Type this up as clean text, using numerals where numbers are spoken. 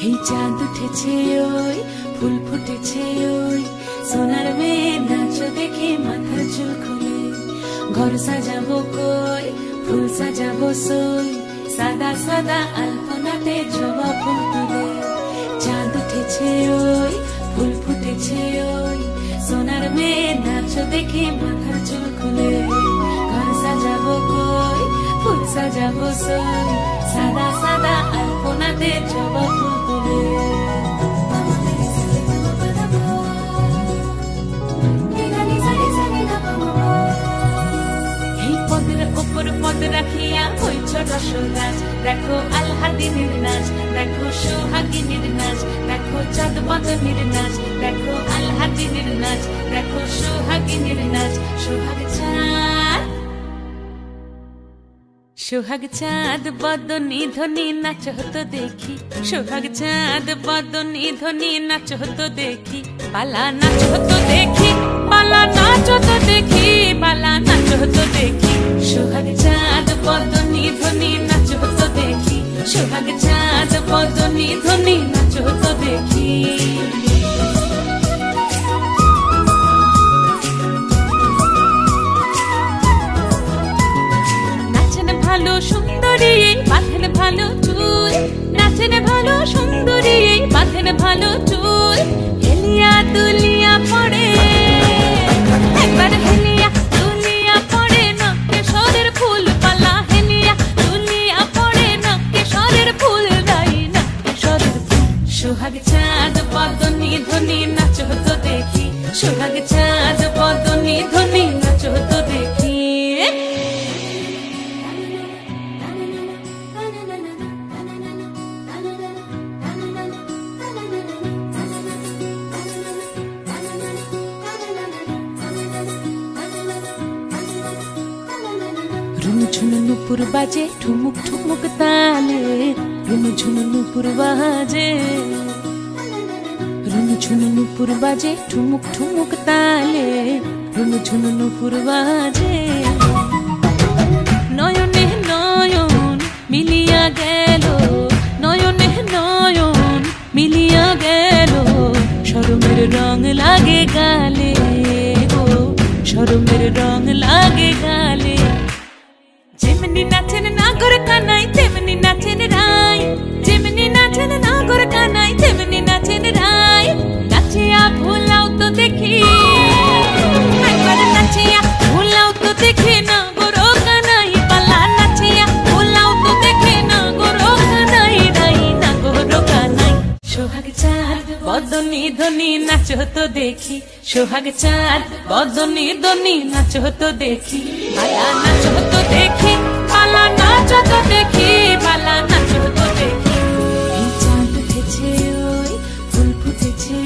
এই চাঁদ উঠেছে ওই ফুল ফুটেছে ওই সোনার মেয়ে নাচ দেখে মাথার চুল খুলে ঘর সাজাবো কই ফুল সাজাবো সই সাদা সাদা আলপনাতে জবা ফুল তুলে চাঁদ উঠেছে ওই ফুল ফুটেছে ওই সোনার মেয়ে নাচ দেখে মাথার চুল খুলে ঘর সাজাবো কই ফুল সাজাবো সই সাদা সাদা আলপনাতে জবা ফুল তুলে পদ রাখিয়া হইছ রসরাজ দেখো আলহাদিনীর নাচ দেখো সোহাগিনীর নাচ দেখো চাঁদ বদনীর নাচ দেখো আলহাদিনীর নাচ দেখো সোহাগিনীর নাচ সোহাগ চাঁদ বদনী ধ্বনি নাচ হতো দেখি সোহাগ চাঁদ বদনী ধ্বনি নাচ হতো দেখি পালা নাচ হতো দেখি পালা নাচ হতো দেখি পালা নাচ হতো দেখি সোহাগ চাঁদ বদনী ধ্বনি নাচ হতো দেখি সোহাগ চাঁদ বদনী ধ্বনি নাচ হতো দেখি ভালো সুন্দরী বাঁধেন ভালো চুল নাচেন ভালো সুন্দরী বাঁধেন ভালো চুল হেলিয়া দুলিয়া পড়ে একবার হেলিয়া দুলিয়া পড়ে নকেশ্বরের ফুল পালা হেলিয়া দুলিয়া পড়ে নকেশ্বরের ফুল রাই নকেশ্বরের ফুল সোহাগ চাঁদ বদনী ধ্বনি নাচ হতো দেখি সোহাগ চাঁদ বদনী ধ্বনি নাচ হতো দেখি ঝুনু নুপুর বাজে ঠুমুক ঠুমুক তালে রুনু ঝুনু নুপুর বাজে রুনু ঝুনু নুপুর বাজে ঠুমুক ঠুমুক তালে রুনু ঝুনু নুপুর বাজে নয়নে নয়ন মিলিয়া গেল নয়নে নয়ন মিলিয়া গেল শরমের রং লাগে গালে গো শরমের রং লাগে গালে যেমনি নাচেন নাগর কানাই তেমনি নাচেন রাই যেমনি নাচেন নাগর কানাই তেমনি নাচেন রাই নাচিয়া ভুলাও তো দেখি একবার নাচিয়া ভুলাও তো দেখি নাগর কানাই পালা নাচিয়া ভুলাও তো দেখি নাগর কানাই রাই নাগর কানাই সোহাগ চাঁদ বদনী ধ্বনি নাচ হতো দেখি সোহাগ চাঁদ বদনী ধ্বনি নাচ হতো দেখি পালা নাচ হতো দেখি পালা নাচ হতো দেখি পালা নাচ হতো দেখি এই চাঁদ উঠেছে ওই ফুল ফুটেছে